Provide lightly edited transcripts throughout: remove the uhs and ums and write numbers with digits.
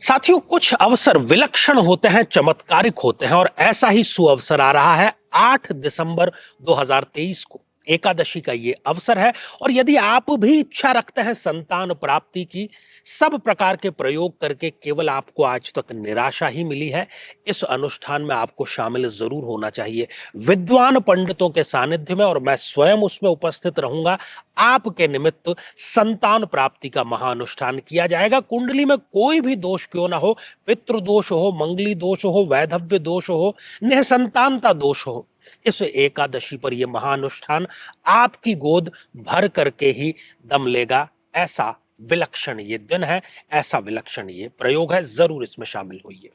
साथियों, कुछ अवसर विलक्षण होते हैं, चमत्कारिक होते हैं और ऐसा ही सुअवसर आ रहा है 8 दिसंबर 2023 को। एकादशी का ये अवसर है और यदि आप भी इच्छा रखते हैं संतान प्राप्ति की, सब प्रकार के प्रयोग करके केवल आपको आज तक निराशा ही मिली है, इस अनुष्ठान में आपको शामिल जरूर होना चाहिए। विद्वान पंडितों के सानिध्य में और मैं स्वयं उसमें उपस्थित रहूंगा। आपके निमित्त संतान प्राप्ति का महाअनुष्ठान किया जाएगा। कुंडली में कोई भी दोष क्यों ना हो, पितृदोष हो, मंगली दोष हो, वैधव्य दोष हो, निसंतानता दोष हो, इस एकादशी पर यह महाअनुष्ठान आपकी गोद भर करके ही दम लेगा। ऐसा विलक्षण ये दिन है, ऐसा विलक्षण ये प्रयोग है, जरूर इसमें शामिल होइए।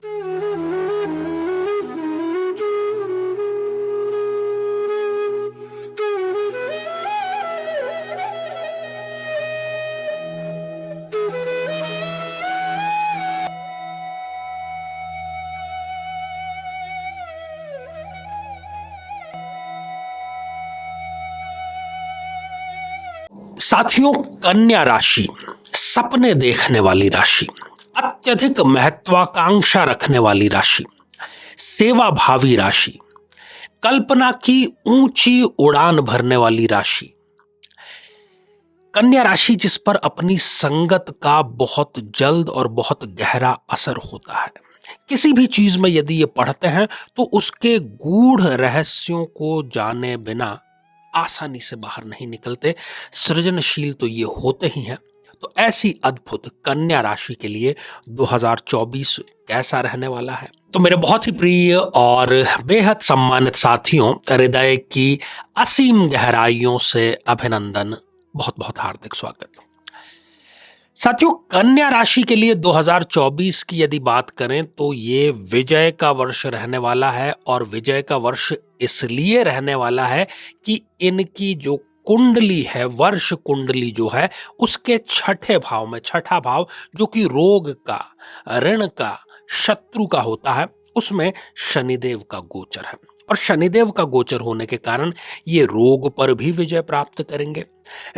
साथियों, कन्या राशि सपने देखने वाली राशि, अत्यधिक महत्वाकांक्षा रखने वाली राशि, सेवा भावी राशि, कल्पना की ऊंची उड़ान भरने वाली राशि, कन्या राशि जिस पर अपनी संगत का बहुत जल्द और बहुत गहरा असर होता है। किसी भी चीज में यदि ये पढ़ते हैं तो उसके गूढ़ रहस्यों को जाने बिना आसानी से बाहर नहीं निकलते। सृजनशील तो ये होते ही हैं। तो ऐसी अद्भुत कन्या राशि के लिए 2024 कैसा रहने वाला है? तो मेरे बहुत ही प्रिय और बेहद सम्मानित साथियों, हृदय की असीम गहराइयों से अभिनंदन, बहुत बहुत हार्दिक स्वागत। साथियों, कन्या राशि के लिए 2024 की यदि बात करें तो ये विजय का वर्ष रहने वाला है। और विजय का वर्ष इसलिए रहने वाला है कि इनकी जो कुंडली है, वर्ष कुंडली जो है, उसके छठे भाव में, छठा भाव जो कि रोग का, ऋण का, शत्रु का होता है, उसमें शनिदेव का गोचर है। और शनिदेव का गोचर होने के कारण ये रोग पर भी विजय प्राप्त करेंगे,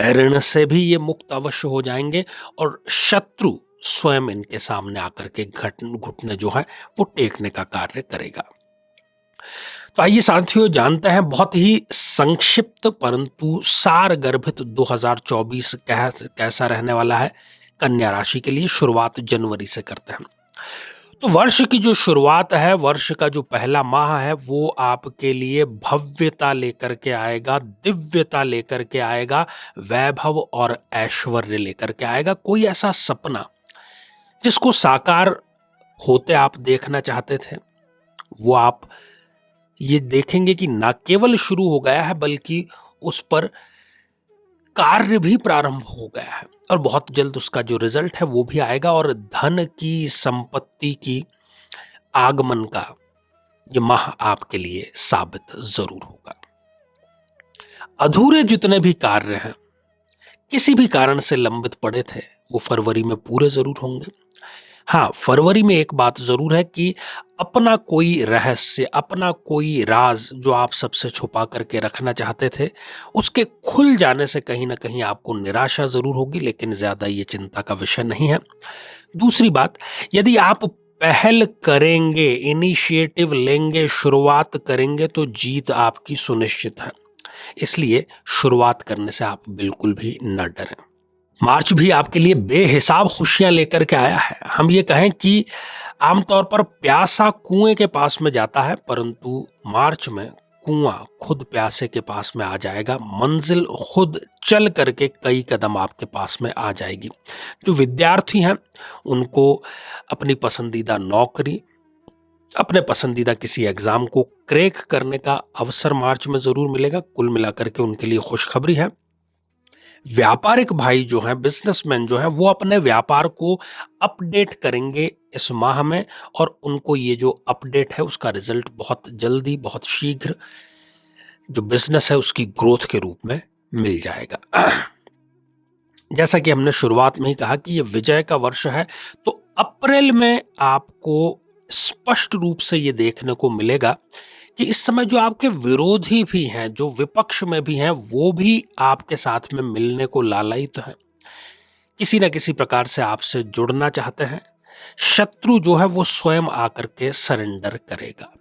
ऋण से भी ये मुक्त अवश्य हो जाएंगे और शत्रु स्वयं इनके सामने आकर के घुटने जो है वो टेकने का कार्य करेगा। तो आइए साथियों, जानते हैं बहुत ही संक्षिप्त परंतु सार गर्भित 2024 कैसा रहने वाला है कन्या राशि के लिए। शुरुआत जनवरी से करते हैं। तो वर्ष की जो शुरुआत है, वर्ष का जो पहला माह है, वो आपके लिए भव्यता लेकर के आएगा, दिव्यता लेकर के आएगा, वैभव और ऐश्वर्य लेकर के आएगा। कोई ऐसा सपना जिसको साकार होते आप देखना चाहते थे, वो आप ये देखेंगे कि ना केवल शुरू हो गया है बल्कि उस पर कार्य भी प्रारंभ हो गया है और बहुत जल्द उसका जो रिजल्ट है वो भी आएगा। और धन की, संपत्ति की आगमन का ये माह आपके लिए साबित जरूर होगा। अधूरे जितने भी कार्य हैं, किसी भी कारण से लंबित पड़े थे, वो फरवरी में पूरे जरूर होंगे। हाँ, फरवरी में एक बात जरूर है कि अपना कोई रहस्य, अपना कोई राज जो आप सबसे छुपा करके रखना चाहते थे, उसके खुल जाने से कहीं ना कहीं आपको निराशा जरूर होगी, लेकिन ज्यादा ये चिंता का विषय नहीं है। दूसरी बात, यदि आप पहल करेंगे, इनिशिएटिव लेंगे, शुरुआत करेंगे तो जीत आपकी सुनिश्चित है। इसलिए शुरुआत करने से आप बिल्कुल भी न डरें। मार्च भी आपके लिए बेहिसाब खुशियां लेकर के आया है। हम ये कहें कि आमतौर पर प्यासा कुएं के पास में जाता है, परंतु मार्च में कुआं खुद प्यासे के पास में आ जाएगा। मंजिल खुद चल करके कई कदम आपके पास में आ जाएगी। जो विद्यार्थी हैं उनको अपनी पसंदीदा नौकरी, अपने पसंदीदा किसी एग्जाम को क्रैक करने का अवसर मार्च में जरूर मिलेगा। कुल मिलाकर के उनके लिए खुशखबरी है। व्यापारिक भाई जो हैं, बिजनेसमैन जो हैं, वो अपने व्यापार को अपडेट करेंगे इस माह में और उनको ये जो अपडेट है उसका रिजल्ट बहुत जल्दी, बहुत शीघ्र जो बिजनेस है उसकी ग्रोथ के रूप में मिल जाएगा। जैसा कि हमने शुरुआत में ही कहा कि ये विजय का वर्ष है, तो अप्रैल में आपको स्पष्ट रूप से ये देखने को मिलेगा कि इस समय जो आपके विरोधी भी हैं, जो विपक्ष में भी हैं, वो भी आपके साथ में मिलने को लालायित हैं। किसी न किसी प्रकार से आपसे जुड़ना चाहते हैं, शत्रु जो है वो स्वयं आकर के सरेंडर करेगा।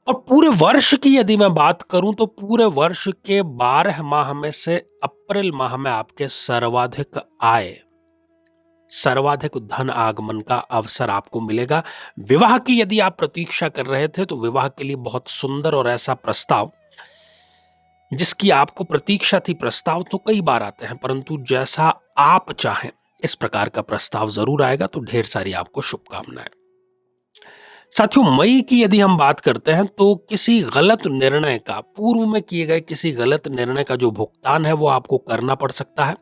और पूरे वर्ष की यदि मैं बात करूं तो पूरे वर्ष के 12 माह में से अप्रैल माह में आपके सर्वाधिक आय, सर्वाधिक धन आगमन का अवसर आपको मिलेगा। विवाह की यदि आप प्रतीक्षा कर रहे थे तो विवाह के लिए बहुत सुंदर और ऐसा प्रस्ताव जिसकी आपको प्रतीक्षा थी, प्रस्ताव तो कई बार आते हैं परंतु जैसा आप चाहें इस प्रकार का प्रस्ताव जरूर आएगा। तो ढेर सारी आपको शुभकामनाएं। साथियों, मई की यदि हम बात करते हैं तो किसी गलत निर्णय का, पूर्व में किए गए किसी गलत निर्णय का जो भुगतान है वो आपको करना पड़ सकता है।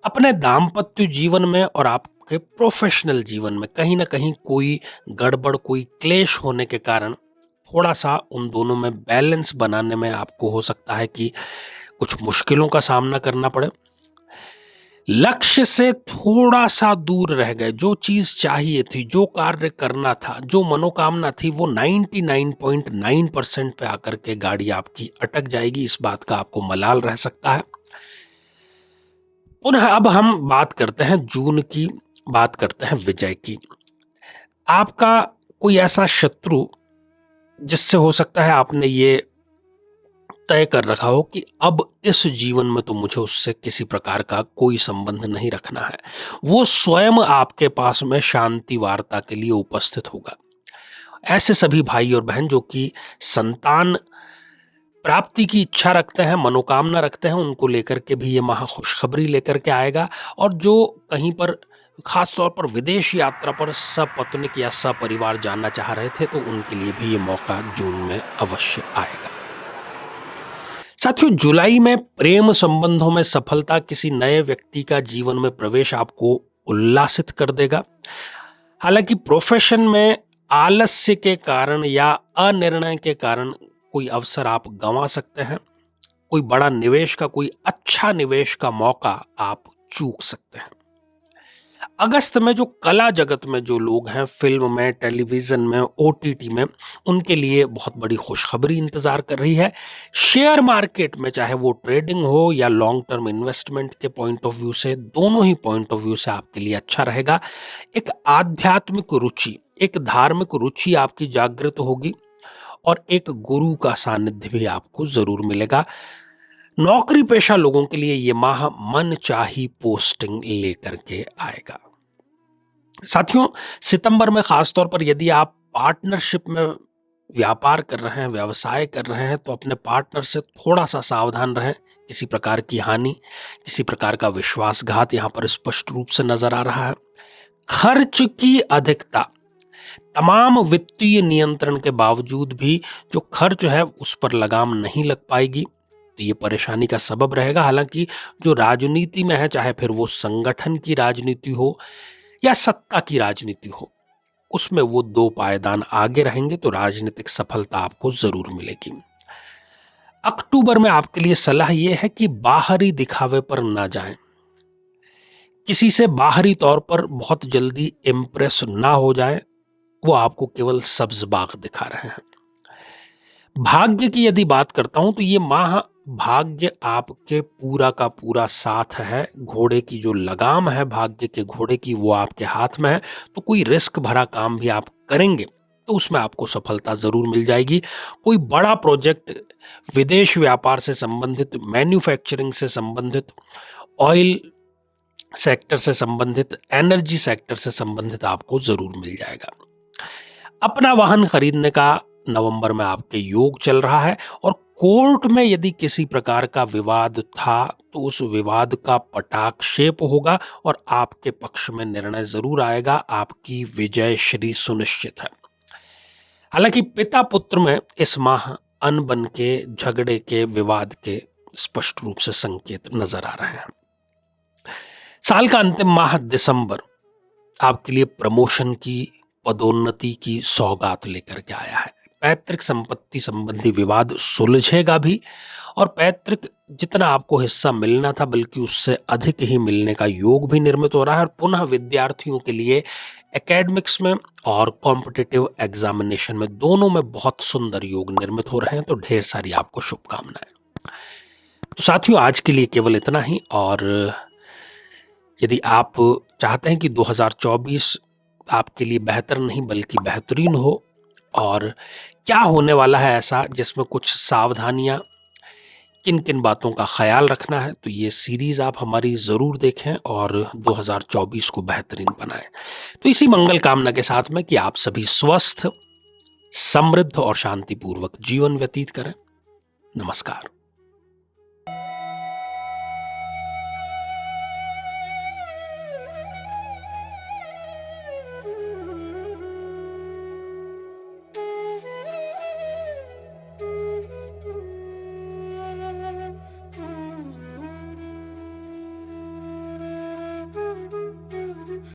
अपने दाम्पत्य जीवन में और आपके प्रोफेशनल जीवन में कहीं ना कहीं कोई गड़बड़, कोई क्लेश होने के कारण थोड़ा सा उन दोनों में बैलेंस बनाने में आपको हो सकता है कि कुछ मुश्किलों का सामना करना पड़े। लक्ष्य से थोड़ा सा दूर रह गए। जो चीज चाहिए थी, जो कार्य करना था, जो मनोकामना थी, वो 99.9% पे आकर के गाड़ी आपकी अटक जाएगी। इस बात का आपको मलाल रह सकता है। पुनः अब हम बात करते हैं जून की, बात करते हैं विजय की। आपका कोई ऐसा शत्रु जिससे हो सकता है आपने ये तय कर रखा हो कि अब इस जीवन में तो मुझे उससे किसी प्रकार का कोई संबंध नहीं रखना है, वो स्वयं आपके पास में शांति वार्ता के लिए उपस्थित होगा। ऐसे सभी भाई और बहन जो कि संतान प्राप्ति की इच्छा रखते हैं, मनोकामना रखते हैं, उनको लेकर के भी ये महा खुशखबरी लेकर के आएगा। और जो कहीं पर खास तौर पर विदेश यात्रा पर सपत्नीक या सपरिवार जाना चाह रहे थे तो उनके लिए भी ये मौका जून में अवश्य आएगा। साथियों, जुलाई में प्रेम संबंधों में सफलता, किसी नए व्यक्ति का जीवन में प्रवेश आपको उल्लासित कर देगा। हालांकि प्रोफेशन में आलस्य के कारण या अनिर्णय के कारण कोई अवसर आप गंवा सकते हैं। कोई बड़ा निवेश का, कोई अच्छा निवेश का मौका आप चूक सकते हैं। अगस्त में जो कला जगत में जो लोग हैं, फिल्म में, टेलीविजन में, ओटीटी में, उनके लिए बहुत बड़ी खुशखबरी इंतजार कर रही है। शेयर मार्केट में, चाहे वो ट्रेडिंग हो या लॉन्ग टर्म इन्वेस्टमेंट के पॉइंट ऑफ व्यू से, दोनों ही पॉइंट ऑफ व्यू से आपके लिए अच्छा रहेगा। एक आध्यात्मिक रुचि, एक धार्मिक रुचि आपकी जागृत होगी और एक गुरु का सानिध्य भी आपको जरूर मिलेगा। नौकरी पेशा लोगों के लिए यह माह मन चाही पोस्टिंग लेकर के आएगा। साथियों, सितंबर में खासतौर पर यदि आप पार्टनरशिप में व्यापार कर रहे हैं, व्यवसाय कर रहे हैं, तो अपने पार्टनर से थोड़ा सा सावधान रहें। किसी प्रकार की हानि, किसी प्रकार का विश्वासघात यहां पर स्पष्ट रूप से नजर आ रहा है। खर्च की अधिकता, तमाम वित्तीय नियंत्रण के बावजूद भी जो खर्च है उस पर लगाम नहीं लग पाएगी, तो ये परेशानी का सबब रहेगा। हालांकि जो राजनीति में है, चाहे फिर वो संगठन की राजनीति हो या सत्ता की राजनीति हो, उसमें वो दो पायदान आगे रहेंगे तो राजनीतिक सफलता आपको जरूर मिलेगी। अक्टूबर में आपके लिए सलाह यह है कि बाहरी दिखावे पर ना जाएं। किसी से बाहरी तौर पर बहुत जल्दी इंप्रेस ना हो जाएं, वो आपको केवल सब्ज बाग दिखा रहे हैं। भाग्य की यदि बात करता हूं तो ये माह भाग्य आपके पूरा का पूरा साथ है। घोड़े की जो लगाम है भाग्य के घोड़े की, वो आपके हाथ में है। तो कोई रिस्क भरा काम भी आप करेंगे तो उसमें आपको सफलता जरूर मिल जाएगी। कोई बड़ा प्रोजेक्ट, विदेश व्यापार से संबंधित, मैन्युफैक्चरिंग से संबंधित, ऑयल सेक्टर से संबंधित, एनर्जी सेक्टर से संबंधित आपको जरूर मिल जाएगा। अपना वाहन खरीदने का नवंबर में आपके योग चल रहा है। और कोर्ट में यदि किसी प्रकार का विवाद था तो उस विवाद का पटाक्षेप होगा और आपके पक्ष में निर्णय जरूर आएगा। आपकी विजय श्री सुनिश्चित है। हालांकि पिता पुत्र में इस माह अनबन के, झगड़े के, विवाद के स्पष्ट रूप से संकेत नजर आ रहे हैं। साल का अंतिम माह दिसंबर आपके लिए प्रमोशन की, पदोन्नति की सौगात लेकर के आया है। पैतृक संपत्ति संबंधी विवाद सुलझेगा भी और पैतृक जितना आपको हिस्सा मिलना था बल्कि उससे अधिक ही मिलने का योग भी निर्मित हो रहा है। और पुनः विद्यार्थियों के लिए एकेडमिक्स में और कॉम्पिटिटिव एग्जामिनेशन में, दोनों में बहुत सुंदर योग निर्मित हो रहे हैं। तो ढेर सारी आपको शुभकामनाएं। तो साथियों, आज के लिए केवल इतना ही। और यदि आप चाहते हैं कि 2024 आपके लिए बेहतर नहीं बल्कि बेहतरीन हो और क्या होने वाला है ऐसा जिसमें कुछ सावधानियाँ, किन-किन बातों का ख़्याल रखना है, तो ये सीरीज़ आप हमारी ज़रूर देखें और 2024 को बेहतरीन बनाएँ। तो इसी मंगल कामना के साथ में कि आप सभी स्वस्थ, समृद्ध और शांतिपूर्वक जीवन व्यतीत करें। नमस्कार।